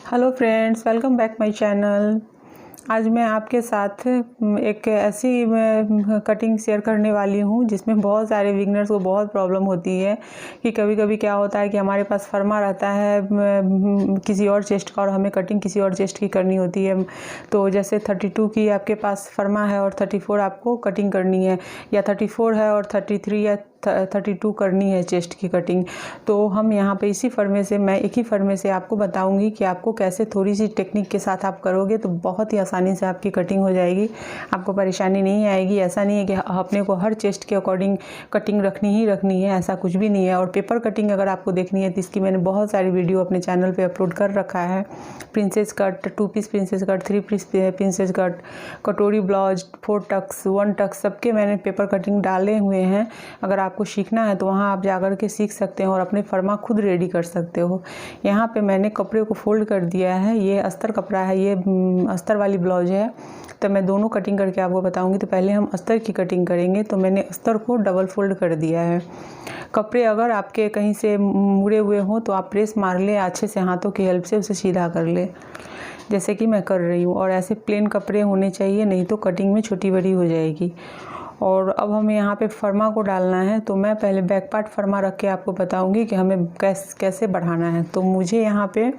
Hello friends, welcome back my channel. आज मैं आपके साथ एक ऐसी कटिंग शेयर करने वाली हूँ जिसमें बहुत सारे बिगनर्स को बहुत प्रॉब्लम होती है कि कभी कभी क्या होता है कि हमारे पास फर्मा रहता है किसी और चेस्ट का और हमें कटिंग किसी और चेस्ट की करनी होती है। तो जैसे 32 की आपके पास फर्मा है और 34 आपको कटिंग करनी है, या 34 है और 33 या 32 करनी है चेस्ट की कटिंग। तो हम यहाँ पे इसी फर्मे से मैं एक ही फर्मे से आपको बताऊंगी कि आपको कैसे थोड़ी सी टेक्निक के साथ आप करोगे तो बहुत ही आसानी से आपकी कटिंग हो जाएगी, आपको परेशानी नहीं आएगी। ऐसा नहीं है कि अपने को हर चेस्ट के अकॉर्डिंग कटिंग रखनी ही रखनी है, ऐसा कुछ भी नहीं है। और पेपर कटिंग अगर आपको देखनी है तो इसकी मैंने बहुत सारी वीडियो अपने चैनल पर अपलोड कर रखा है। Princess cut, 2 piece princess cut, 3 piece princess cut, कटोरी ब्लाउज, 4 टक्स, 1 टक्स, सबके मैंने पेपर कटिंग डाले हुए हैं। अगर आपको सीखना है तो वहाँ आप जाकर के सीख सकते हैं और अपने फर्मा खुद रेडी कर सकते हो। यहाँ पे मैंने कपड़े को फोल्ड कर दिया है, ये अस्तर कपड़ा है, ये अस्तर वाली ब्लाउज है। तो मैं दोनों कटिंग करके आपको बताऊंगी। तो पहले हम अस्तर की कटिंग करेंगे। तो मैंने अस्तर को डबल फोल्ड कर दिया है। कपड़े अगर आपके कहीं से मुड़े हुए हों तो आप प्रेस मार ले अच्छे से, हाथों की हेल्प से उसे सीधा कर ले, जैसे कि मैं कर रही हूँ। और ऐसे प्लेन कपड़े होने चाहिए, नहीं तो कटिंग में छोटी बड़ी हो जाएगी। और अब हमें यहाँ पे फर्मा को डालना है। तो मैं पहले बैक पार्ट फर्मा रख के आपको बताऊंगी कि हमें कैसे बढ़ाना है। तो मुझे यहाँ पे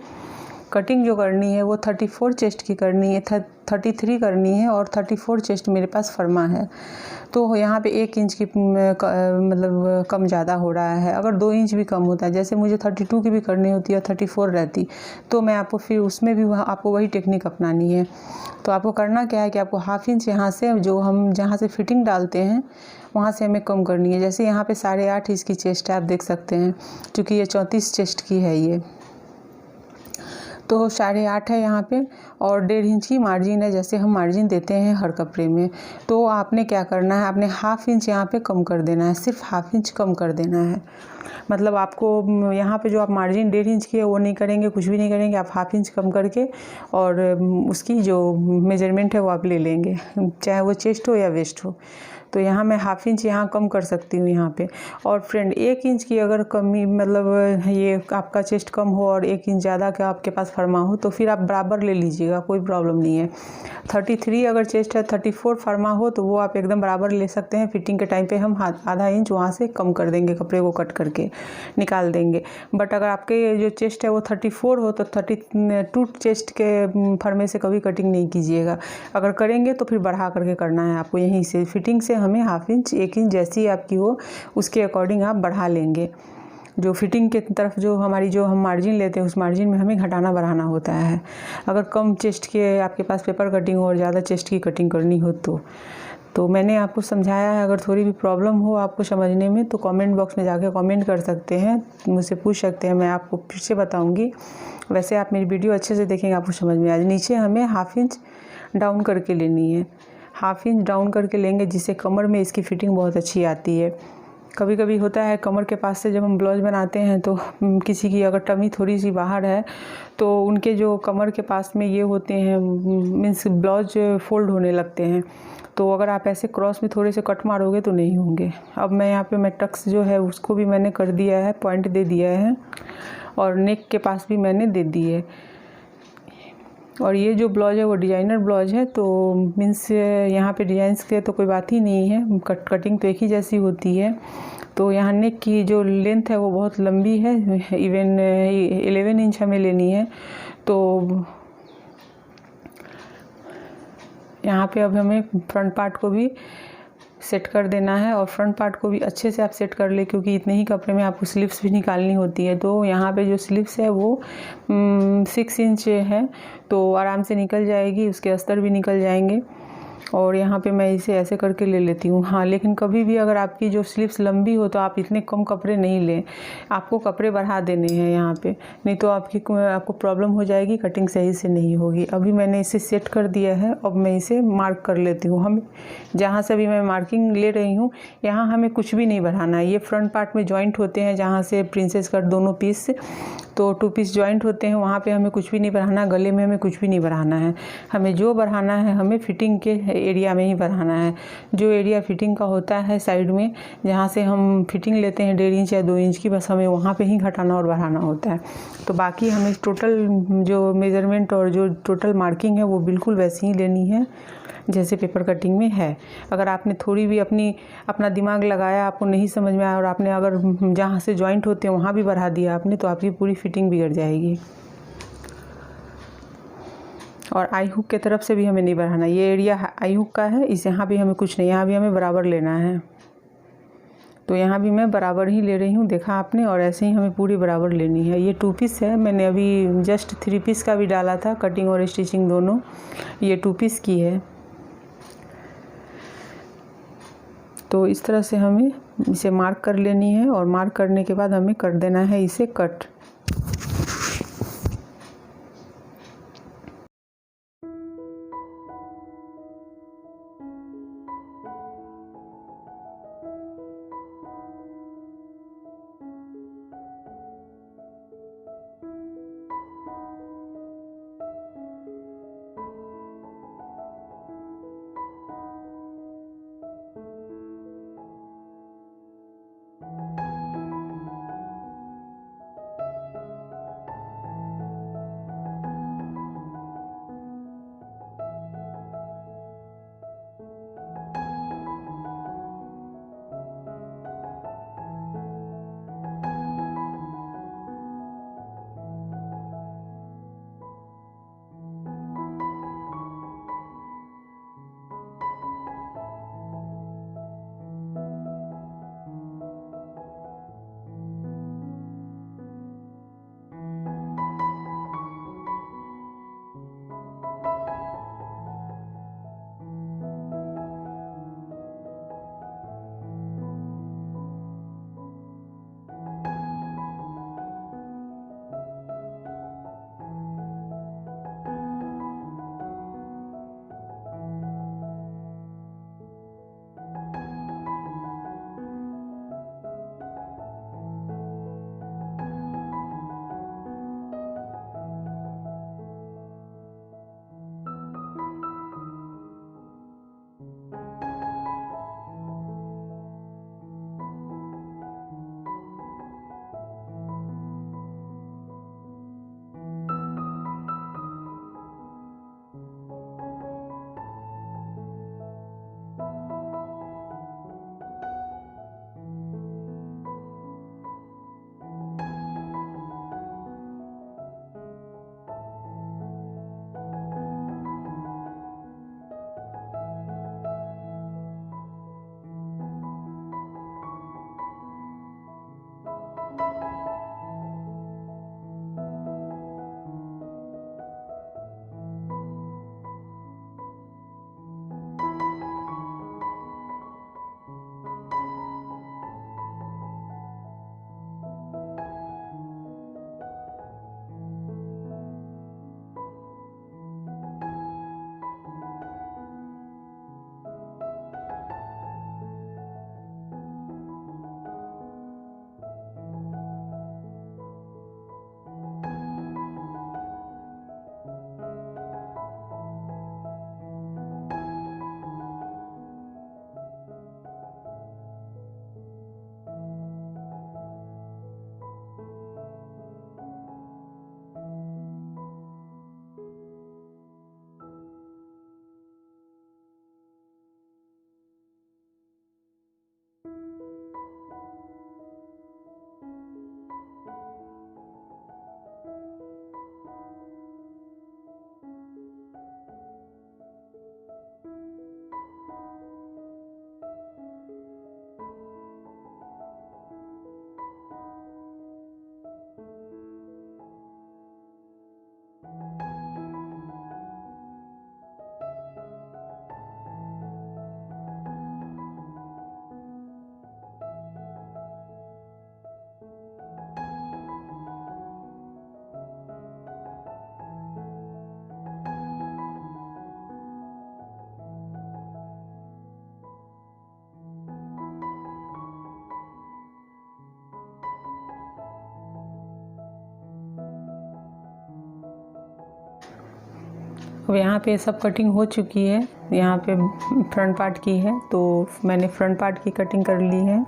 कटिंग जो करनी है वो 34 चेस्ट की करनी है, 33 करनी है और 34 चेस्ट मेरे पास फर्मा है। तो यहाँ पे 1 इंच की मतलब कम ज़्यादा हो रहा है। अगर 2 इंच भी कम होता है, जैसे मुझे 32 की भी करनी होती है, 34 रहती, तो मैं आपको फिर उसमें भी आपको वही टेक्निक अपनानी है। तो आपको करना क्या है कि आपको 1/2 इंच यहाँ से, जो हम जहाँ से फिटिंग डालते हैं वहाँ से हमें कम करनी है। जैसे यहाँ पे 8.5 इंच की चेस्ट है, आप देख सकते हैं, क्योंकि ये 34 चेस्ट की है ये, तो 8.5 है यहाँ पे। और 1.5 इंच की मार्जिन है, जैसे हम मार्जिन देते हैं हर कपड़े में। तो आपने क्या करना है, आपने 1/2 इंच यहाँ पे कम कर देना है, सिर्फ 1/2 इंच कम कर देना है। मतलब आपको यहाँ पे जो आप मार्जिन 1.5 इंच की है वो नहीं करेंगे, कुछ भी नहीं करेंगे, आप 1/2 इंच कम करके और उसकी जो मेजरमेंट है वो आप ले लेंगे, चाहे वो चेस्ट हो या वेस्ट हो। तो यहाँ मैं 1/2 इंच यहाँ कम कर सकती हूँ यहाँ पे। और फ्रेंड 1 इंच की अगर कमी, मतलब ये आपका चेस्ट कम हो और 1 इंच ज़्यादा का आपके पास फर्मा हो तो फिर आप बराबर ले लीजिएगा, कोई प्रॉब्लम नहीं है। 33 अगर चेस्ट है, 34 फर्मा हो तो वो आप एकदम बराबर ले सकते हैं। फिटिंग के टाइम पे हम आधा इंच वहाँ से कम कर देंगे, कपड़े को कट करके निकाल देंगे। बट अगर आपके जो चेस्ट है वो 34 हो तो 32 चेस्ट के फर्मे से कभी कटिंग नहीं कीजिएगा। अगर करेंगे तो फिर बढ़ा करके करना है आपको, यहीं से फिटिंग से हमें 1/2 इंच 1 इंच जैसी आपकी हो उसके अकॉर्डिंग आप बढ़ा लेंगे। जो फिटिंग के तरफ जो हम मार्जिन लेते हैं उस मार्जिन में हमें घटाना बढ़ाना होता है। अगर कम चेस्ट के आपके पास पेपर कटिंग हो और ज़्यादा चेस्ट की कटिंग करनी हो तो मैंने आपको समझाया है। अगर थोड़ी भी प्रॉब्लम हो आपको समझने में तो कमेंट बॉक्स में जाके कमेंट कर सकते हैं, मुझसे पूछ सकते हैं, मैं आपको फिर से बताऊंगी। वैसे आप मेरी वीडियो अच्छे से देखेंगे, आपको समझ में आ जाए। नीचे हमें 1/2 इंच डाउन करके लेनी है, 1/2 इंच डाउन करके लेंगे, जिससे कमर में इसकी फिटिंग बहुत अच्छी आती है। कभी कभी होता है कमर के पास से जब हम ब्लाउज बनाते हैं तो किसी की अगर टमी थोड़ी सी बाहर है तो उनके जो कमर के पास में ये होते हैं, मीन्स ब्लाउज फोल्ड होने लगते हैं। तो अगर आप ऐसे क्रॉस में थोड़े से कट मारोगे तो नहीं होंगे। अब मैं यहाँ पे मैं टक्स जो है उसको भी मैंने कर दिया है, पॉइंट दे दिया है, और नेक के पास भी मैंने दे दी है। और ये जो ब्लाउज है वो डिजाइनर ब्लाउज है, तो मीन्स यहाँ पे डिजाइंस के तो कोई बात ही नहीं है, कटिंग तो एक ही जैसी होती है। तो यहाँ नेक की जो लेंथ है वो बहुत लंबी है, इवन 11 इंच हमें लेनी है। तो यहाँ पे अब हमें फ्रंट पार्ट को भी सेट कर देना है, और फ्रंट पार्ट को भी अच्छे से आप सेट कर ले, क्योंकि इतने ही कपड़े में आपको स्लीव्स भी निकालनी होती है। तो यहाँ पे जो स्लीव्स है वो 6 इंच है, तो आराम से निकल जाएगी, उसके अस्तर भी निकल जाएंगे। और यहाँ पे मैं इसे ऐसे करके ले लेती हूँ। हाँ, लेकिन कभी भी अगर आपकी जो स्लीव्स लंबी हो तो आप इतने कम कपड़े नहीं लें, आपको कपड़े बढ़ा देने हैं यहाँ पे, नहीं तो आपको प्रॉब्लम हो जाएगी, कटिंग सही से नहीं होगी। अभी मैंने इसे सेट कर दिया है, अब मैं इसे मार्क कर लेती हूँ। हम जहाँ से भी मैं मार्किंग ले रही हूँ यहाँ हमें कुछ भी नहीं बढ़ाना है। ये फ्रंट पार्ट में जॉइंट होते हैं, जहाँ से प्रिंसेस कट दोनों पीस, तो 2 पीस जॉइंट होते हैं, वहाँ पे हमें कुछ भी नहीं बढ़ाना, गले में हमें कुछ भी नहीं बढ़ाना है। हमें जो बढ़ाना है, हमें फिटिंग के एरिया में ही बढ़ाना है। जो एरिया फिटिंग का होता है साइड में, जहाँ से हम फिटिंग लेते हैं 1.5 इंच या 2 इंच की, बस हमें वहाँ पे ही घटाना और बढ़ाना होता है। तो बाकी हमें टोटल जो मेज़रमेंट और जो टोटल मार्किंग है वो बिल्कुल वैसी ही लेनी है जैसे पेपर कटिंग में है। अगर आपने थोड़ी भी अपना दिमाग लगाया, आपको नहीं समझ में आया और आपने अगर जहाँ से जॉइंट होते हैं वहाँ भी बढ़ा दिया आपने, तो आपकी पूरी फिटिंग बिगड़ जाएगी। और आई हुक के तरफ से भी हमें नहीं बढ़ाना। ये एरिया आई हुक का है, इस यहाँ भी हमें कुछ नहीं, यहाँ भी हमें बराबर लेना है। तो यहाँ भी मैं बराबर ही ले रही हूँ, देखा आपने। और ऐसे ही हमें पूरी बराबर लेनी है। ये 2 पीस है, मैंने अभी जस्ट 3 पीस का भी डाला था, कटिंग और स्टिचिंग दोनों। ये 2 पीस की है। तो इस तरह से हमें इसे मार्क कर लेनी है और मार्क करने के बाद हमें कर देना है इसे कट। अब यहाँ पे सब कटिंग हो चुकी है। यहाँ पे फ्रंट पार्ट की है, तो मैंने फ्रंट पार्ट की कटिंग कर ली है।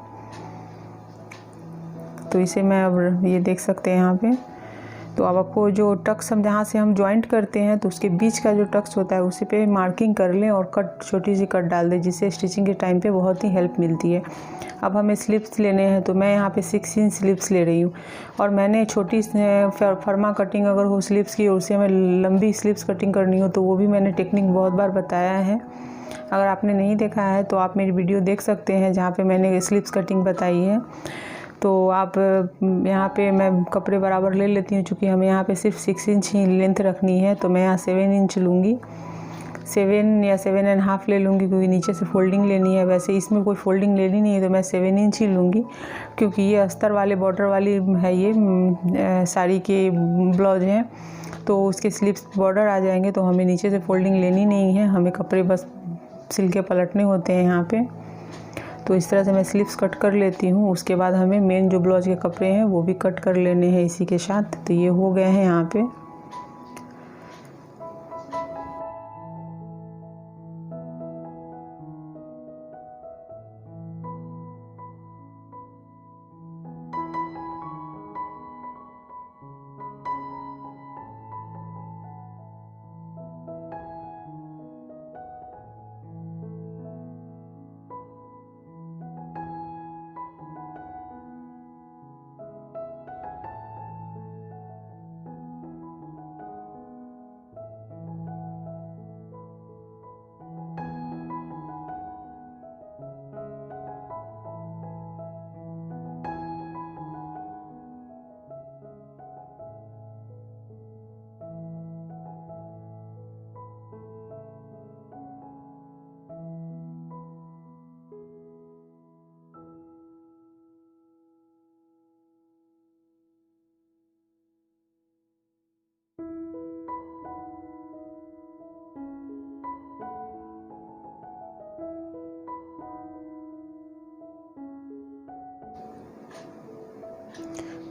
तो इसे मैं अब ये देख सकते हैं यहाँ पे। तो अब आपको जो टक्स हम जहाँ से हम जॉइंट करते हैं तो उसके बीच का जो टक्स होता है उसी पे मार्किंग कर लें और कट, छोटी सी कट डाल दें, जिससे स्टिचिंग के टाइम पे बहुत ही हेल्प मिलती है। अब हमें स्लिप्स लेने हैं, तो मैं यहाँ पे 6 इंच स्लिप्स ले रही हूँ। और मैंने छोटी फर्मा कटिंग अगर हो स्लिप्स की और उसे हमें लंबी स्लिप्स कटिंग करनी हो तो वो भी मैंने टेक्निक बहुत बार बताया है। अगर आपने नहीं देखा है तो आप मेरी वीडियो देख सकते हैं जहाँ पे मैंने स्लिप्स कटिंग बताई है। तो आप यहाँ पे मैं कपड़े बराबर ले लेती हूँ, चूँकि हमें यहाँ पे सिर्फ 6 इंच ही लेंथ रखनी है। तो मैं यहाँ 7 इंच लूँगी, 7 या 7.5 ले लूँगी, क्योंकि नीचे से फोल्डिंग लेनी है। वैसे इसमें कोई फोल्डिंग लेनी नहीं है, तो मैं 7 इंच ही लूँगी, क्योंकि ये अस्तर वाले बॉर्डर वाली है, ये साड़ी के ब्लाउज हैं। तो उसके स्लीव्स बॉर्डर आ जाएंगे, तो हमें नीचे से फोल्डिंग लेनी नहीं है, हमें कपड़े बस सिल के पलटने होते हैं यहाँ पे। तो इस तरह से मैं स्लीव्स कट कर लेती हूँ। उसके बाद हमें मेन जो ब्लाउज के कपड़े हैं वो भी कट कर लेने हैं इसी के साथ। तो ये हो गए हैं यहाँ पे।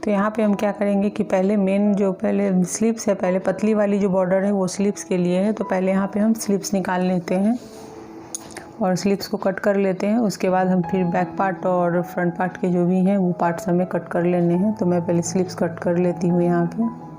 तो यहाँ पे हम क्या करेंगे कि पहले मेन जो पहले स्लीव्स है, पहले पतली वाली जो बॉर्डर है वो स्लीव्स के लिए है। तो पहले यहाँ पे हम स्लीव्स निकाल लेते हैं और स्लीव्स को कट कर लेते हैं। उसके बाद हम फिर बैक पार्ट और फ्रंट पार्ट के जो भी हैं वो पार्ट्स हमें कट कर लेने हैं। तो मैं पहले स्लीव्स कट कर लेती हूँ यहाँ पे।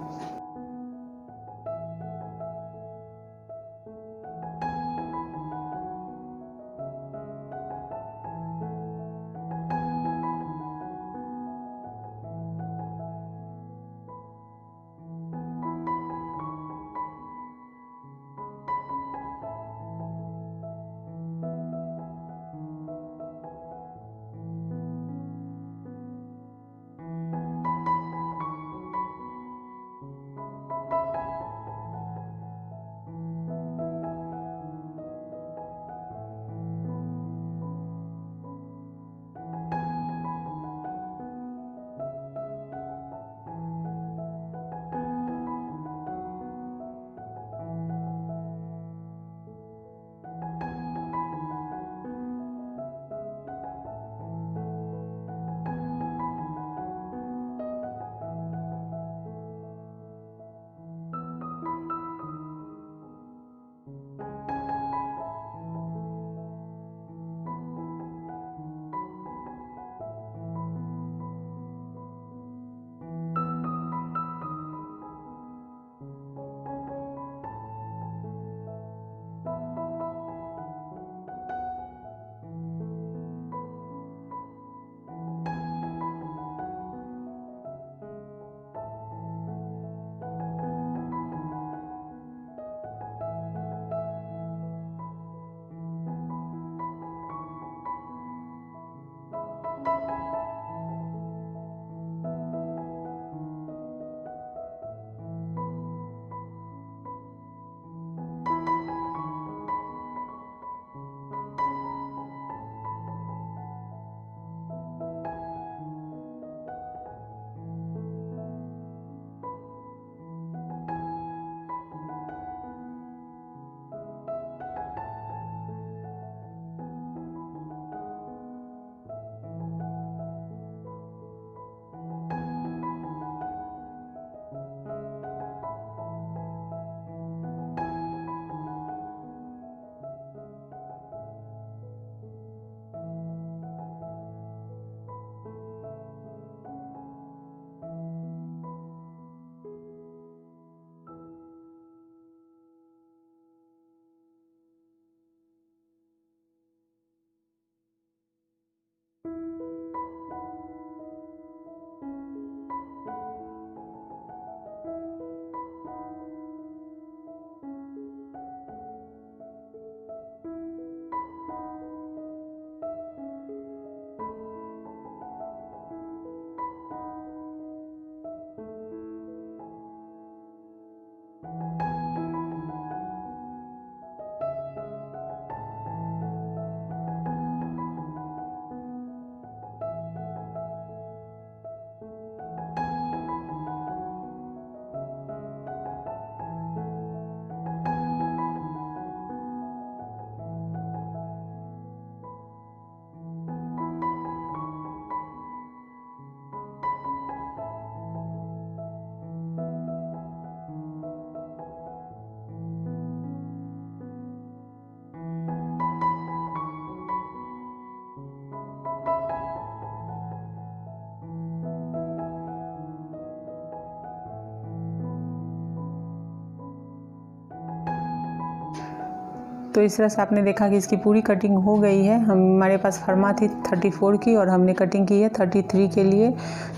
तो इस तरह से आपने देखा कि इसकी पूरी कटिंग हो गई है। हमारे पास फर्मा थी 34 की और हमने कटिंग की है 33 के लिए।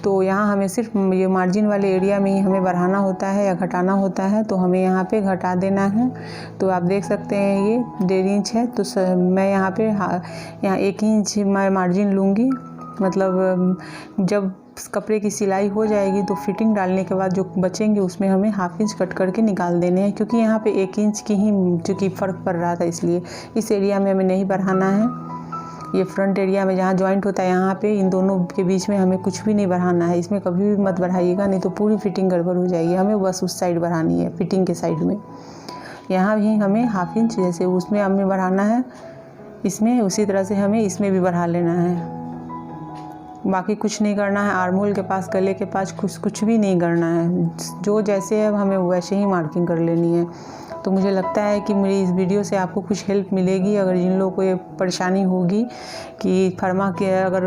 तो यहाँ हमें सिर्फ ये मार्जिन वाले एरिया में ही हमें बढ़ाना होता है या घटाना होता है, तो हमें यहाँ पे घटा देना है। तो आप देख सकते हैं ये 1.5 इंच है, तो मैं यहाँ पे यहाँ 1 इंच मैं मार्जिन लूँगी। मतलब जब कपड़े की सिलाई हो जाएगी तो फिटिंग डालने के बाद जो बचेंगे उसमें हमें 1/2 इंच कट करके निकाल देने हैं, क्योंकि यहाँ पे 1 इंच की ही चूँकि फ़र्क पड़ रहा था, इसलिए इस एरिया में हमें नहीं बढ़ाना है। ये फ्रंट एरिया में जहाँ जॉइंट होता है यहाँ पे इन दोनों के बीच में हमें कुछ भी नहीं बढ़ाना है। इसमें कभी भी मत बढ़ाइएगा, नहीं तो पूरी फिटिंग गड़बड़ हो जाएगी। हमें बस उस साइड बढ़ानी है, फिटिंग के साइड में। यहाँ भी हमें 1/2 इंच जैसे उसमें हमें बढ़ाना है, इसमें उसी तरह से हमें इसमें भी बढ़ा लेना है। बाकी कुछ नहीं करना है। आर्म होल के पास, गले के पास कुछ भी नहीं करना है। जो जैसे है हमें वैसे ही मार्किंग कर लेनी है। तो मुझे लगता है कि मेरी इस वीडियो से आपको कुछ हेल्प मिलेगी। अगर जिन लोगों को ये परेशानी होगी कि फर्मा के अगर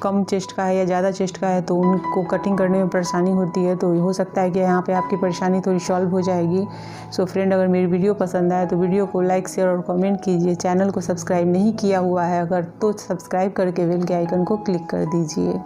कम चेस्ट का है या ज़्यादा चेस्ट का है तो उनको कटिंग करने में परेशानी होती है, तो हो सकता है कि यहाँ पे आपकी परेशानी थोड़ी सॉल्व हो जाएगी। सो फ्रेंड, अगर मेरी वीडियो पसंद आए तो वीडियो को लाइक, शेयर और कमेंट कीजिए। चैनल को सब्सक्राइब नहीं किया हुआ है अगर, तो सब्सक्राइब करके बेल के आइकन को क्लिक कर दीजिए।